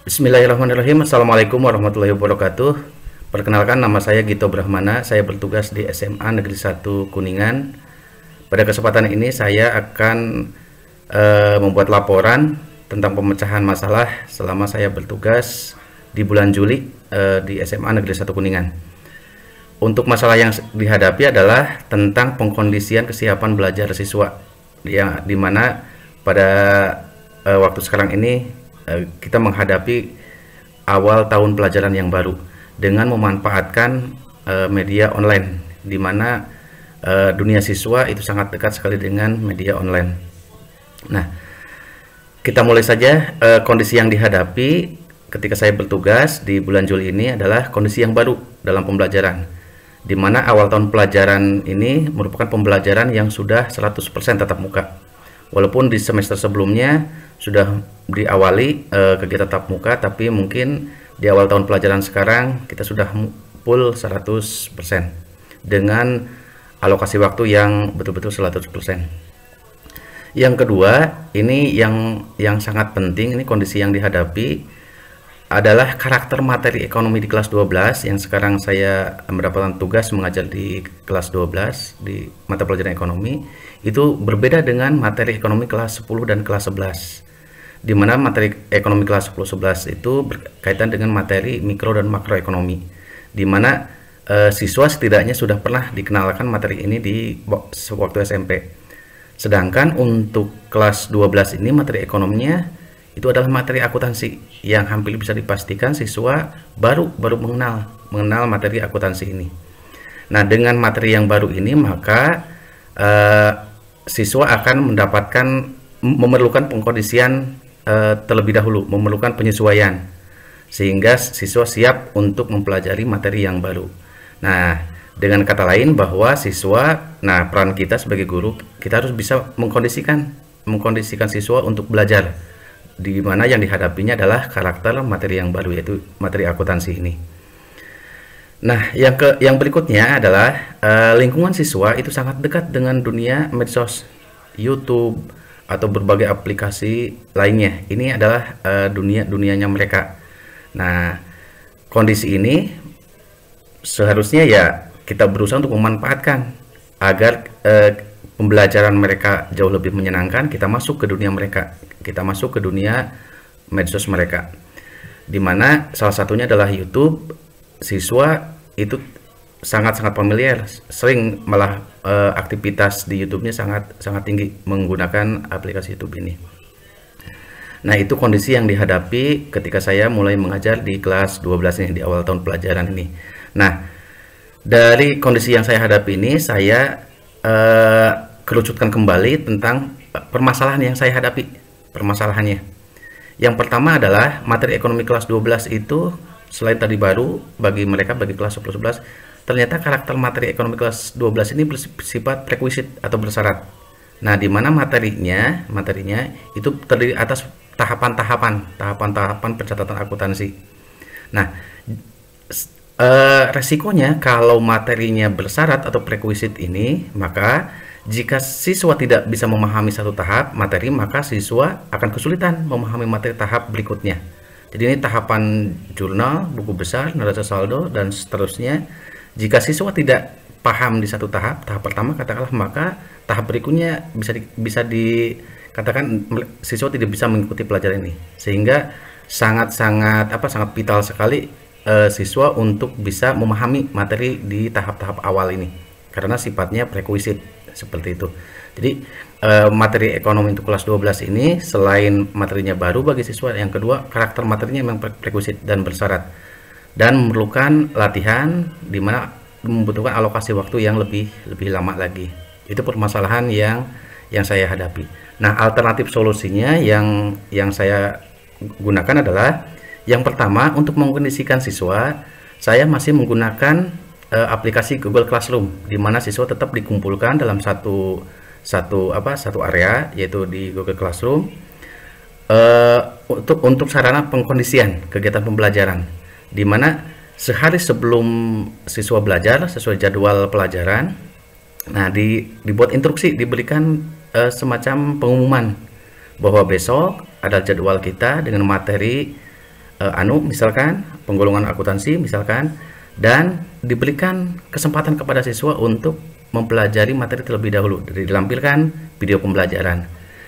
Bismillahirrahmanirrahim. Assalamualaikum warahmatullahi wabarakatuh. Perkenalkan, nama saya Gito Brahmana. Saya bertugas di SMA Negeri 1 Kuningan. Pada kesempatan ini saya akan membuat laporan tentang pemecahan masalah selama saya bertugas di bulan Juli di SMA Negeri 1 Kuningan. Untuk masalah yang dihadapi adalah tentang pengkondisian kesiapan belajar siswa, yang dimana pada waktu sekarang ini kita menghadapi awal tahun pelajaran yang baru dengan memanfaatkan media online, di mana dunia siswa itu sangat dekat sekali dengan media online. Nah, kita mulai saja. Kondisi yang dihadapi ketika saya bertugas di bulan Juli ini adalah kondisi yang baru dalam pembelajaran, di mana awal tahun pelajaran ini merupakan pembelajaran yang sudah 100% tatap muka. Walaupun di semester sebelumnya sudah diawali kegiatan tatap muka, tapi mungkin di awal tahun pelajaran sekarang kita sudah full 100% dengan alokasi waktu yang betul-betul 100%. Yang kedua, ini yang sangat penting, ini kondisi yang dihadapi adalah karakter materi ekonomi di kelas 12 yang sekarang saya mendapatkan tugas mengajar di kelas 12 di mata pelajaran ekonomi. Itu berbeda dengan materi ekonomi kelas 10 dan kelas 11, di mana materi ekonomi kelas 10-11 itu berkaitan dengan materi mikro dan makroekonomi, di mana siswa setidaknya sudah pernah dikenalkan materi ini di waktu SMP. Sedangkan untuk kelas 12 ini materi ekonominya itu adalah materi akuntansi yang hampir bisa dipastikan siswa baru mengenal materi akuntansi ini. Nah, dengan materi yang baru ini maka siswa akan memerlukan pengkondisian terlebih dahulu, memerlukan penyesuaian sehingga siswa siap untuk mempelajari materi yang baru. Nah, dengan kata lain bahwa peran kita sebagai guru, kita harus bisa mengkondisikan siswa untuk belajar, di mana yang dihadapinya adalah karakter materi yang baru, yaitu materi akuntansi ini. Nah, yang berikutnya adalah lingkungan siswa itu sangat dekat dengan dunia medsos, YouTube atau berbagai aplikasi lainnya. Ini adalah dunianya mereka. Nah, kondisi ini seharusnya ya kita berusaha untuk memanfaatkan agar pembelajaran mereka jauh lebih menyenangkan. Kita masuk ke dunia mereka, kita masuk ke dunia medsos mereka, dimana salah satunya adalah YouTube. Siswa itu sangat-sangat familiar, sering malah aktivitas di YouTube-nya sangat tinggi menggunakan aplikasi YouTube ini. Nah, itu kondisi yang dihadapi ketika saya mulai mengajar di kelas 12 ini, di awal tahun pelajaran ini. Nah, dari kondisi yang saya hadapi ini, saya kerucutkan kembali tentang permasalahan yang saya hadapi. Permasalahannya, yang pertama adalah materi ekonomi kelas 12 itu selain tadi baru bagi mereka, bagi kelas 10-11, ternyata karakter materi ekonomi kelas 12 ini bersifat prerequisite atau bersyarat. Nah, di mana materinya itu terdiri atas tahapan-tahapan pencatatan akuntansi. Nah, resikonya kalau materinya bersyarat atau prerequisite ini, maka jika siswa tidak bisa memahami satu tahap materi, maka siswa akan kesulitan memahami materi tahap berikutnya. Jadi ini tahapan jurnal, buku besar, neraca saldo, dan seterusnya. Jika siswa tidak paham di satu tahap pertama katakanlah, maka tahap berikutnya bisa dikatakan siswa tidak bisa mengikuti pelajaran ini, sehingga sangat vital sekali siswa untuk bisa memahami materi di tahap-tahap awal ini, karena sifatnya prerequisite seperti itu. Jadi materi ekonomi untuk kelas 12 ini selain materinya baru bagi siswa, yang kedua karakter materinya memang prerequisite dan bersyarat dan memerlukan latihan, di mana membutuhkan alokasi waktu yang lebih lama lagi. Itu permasalahan yang saya hadapi. Nah, alternatif solusinya yang saya gunakan adalah, yang pertama, untuk mengkondisikan siswa, saya masih menggunakan aplikasi Google Classroom, di mana siswa tetap dikumpulkan dalam satu area, yaitu di Google Classroom, untuk sarana pengkondisian kegiatan pembelajaran, di mana sehari sebelum siswa belajar sesuai jadwal pelajaran, nah dibuat instruksi, diberikan semacam pengumuman bahwa besok ada jadwal kita dengan materi misalkan penggolongan akuntansi misalkan, dan diberikan kesempatan kepada siswa untuk mempelajari materi terlebih dahulu. Dilampirkan video pembelajaran,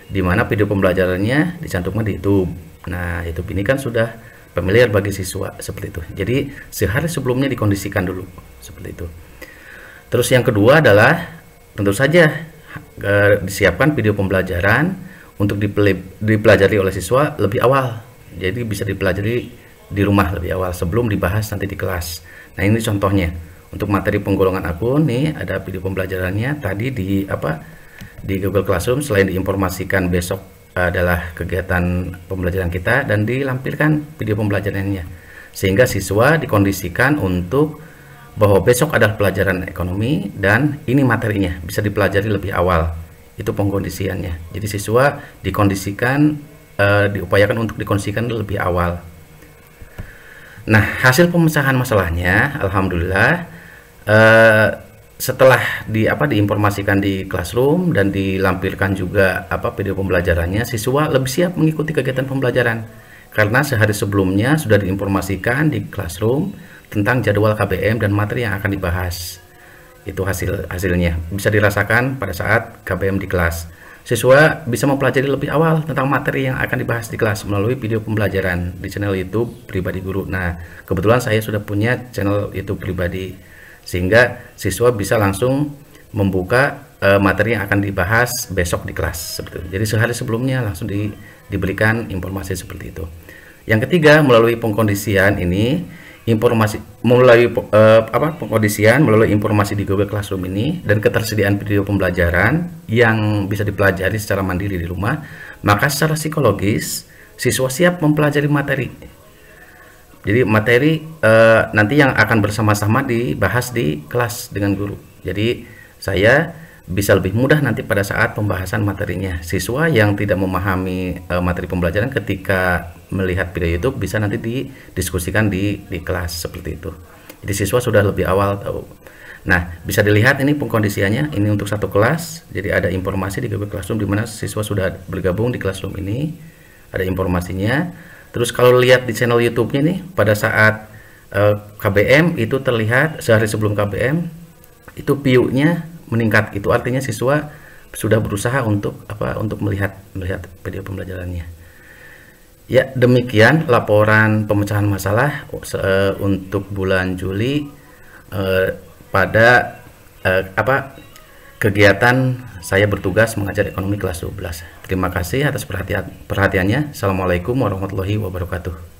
di mana video pembelajarannya dicantumkan di YouTube. Nah, YouTube ini kan sudah familiar bagi siswa seperti itu. Jadi sehari sebelumnya dikondisikan dulu seperti itu. Terus yang kedua adalah tentu saja disiapkan video pembelajaran untuk dipelajari oleh siswa lebih awal. Jadi bisa dipelajari di rumah lebih awal sebelum dibahas nanti di kelas. Nah, ini contohnya untuk materi penggolongan akun nih, ada video pembelajarannya tadi di Google Classroom. Selain diinformasikan besok adalah kegiatan pembelajaran kita, dan dilampirkan video pembelajarannya sehingga siswa dikondisikan untuk bahwa besok adalah pelajaran ekonomi dan ini materinya bisa dipelajari lebih awal. Itu pengkondisiannya. Jadi siswa dikondisikan, diupayakan untuk dikondisikan lebih awal. Nah, hasil pemecahan masalahnya alhamdulillah setelah diinformasikan di Classroom dan dilampirkan juga video pembelajarannya, siswa lebih siap mengikuti kegiatan pembelajaran karena sehari sebelumnya sudah diinformasikan di Classroom tentang jadwal KBM dan materi yang akan dibahas. Itu hasilnya bisa dirasakan pada saat KBM di kelas. Siswa bisa mempelajari lebih awal tentang materi yang akan dibahas di kelas melalui video pembelajaran di channel YouTube pribadi guru. Nah, kebetulan saya sudah punya channel YouTube pribadi, sehingga siswa bisa langsung membuka materi yang akan dibahas besok di kelas seperti itu. Jadi sehari sebelumnya langsung diberikan informasi seperti itu. Yang ketiga, melalui pengkondisian ini, pengkondisian melalui informasi di Google Classroom ini dan ketersediaan video pembelajaran yang bisa dipelajari secara mandiri di rumah, maka secara psikologis siswa siap mempelajari materi. Jadi materi nanti yang akan bersama-sama dibahas di kelas dengan guru. Jadi saya bisa lebih mudah nanti pada saat pembahasan materinya. Siswa yang tidak memahami materi pembelajaran ketika melihat video YouTube bisa nanti didiskusikan di kelas seperti itu. Jadi siswa sudah lebih awal tahu. Nah, bisa dilihat ini pengkondisiannya, ini untuk satu kelas. Jadi ada informasi di Google Classroom di mana siswa sudah bergabung di Classroom ini. Ada informasinya. Terus kalau lihat di channel YouTube-nya nih, pada saat KBM itu terlihat sehari sebelum KBM itu view-nya meningkat. Itu artinya siswa sudah berusaha untuk melihat video pembelajarannya. Ya, demikian laporan pemecahan masalah untuk bulan Juli pada kegiatan saya bertugas mengajar ekonomi kelas 12. Terima kasih atas perhatiannya. Assalamualaikum warahmatullahi wabarakatuh.